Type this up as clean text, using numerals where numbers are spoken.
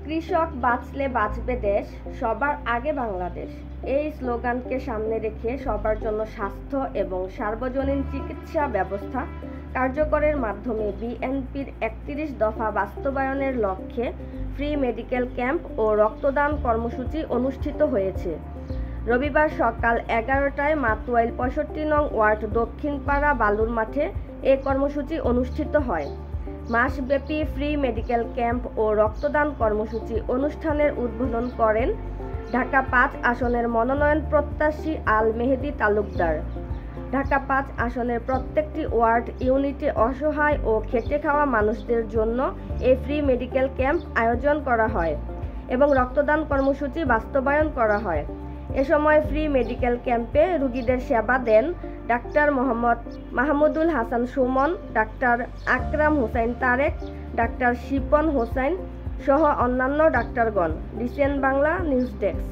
কৃষক বাঁচলে বাঁচবে দেশ, সবার আগে বাংলাদেশ। এই স্লোগানকে সামনে রেখে সবার জন্য স্বাস্থ্য এবং সার্বজনীন চিকিৎসা ব্যবস্থা কার্যকরের মাধ্যমে বিএনপির ৩১ দফা বাস্তবায়নের লক্ষ্যে ফ্রি মেডিকেল ক্যাম্প ও রক্তদান কর্মসূচি অনুষ্ঠিত হয়েছে। রবিবার সকাল ১১টায় মাতুয়াইল ৬৫ নং ওয়ার্ড দক্ষিণপাড়া বালুর মাঠে এ কর্মসূচি অনুষ্ঠিত হয়। মাসব্যাপী ফ্রি মেডিকেল ক্যাম্প ও রক্তদান কর্মসূচি অনুষ্ঠানের উদ্বোধন করেন ঢাকা ৫ আসনের মনোনয়ন প্রত্যাশী আল মেহেদী তালুকদার। ঢাকা ৫ আসনের প্রত্যেকটি ওয়ার্ড ইউনিটে অসহায় ও খেটে খাওয়া মানুষদের জন্য এই ফ্রি মেডিকেল ক্যাম্প আয়োজন করা হয় এবং রক্তদান কর্মসূচি বাস্তবায়ন করা হয়। এ সময় ফ্রি মেডিকেল ক্যাম্পে রোগীদের সেবা দেন doctor Mohammad Mahmudul Hasan Sumon, doctor Akram Hossain Tarek, doctor Shipon Hossain সহ অন্যান্য ডাক্তারগণ। DCN Bangla news desk.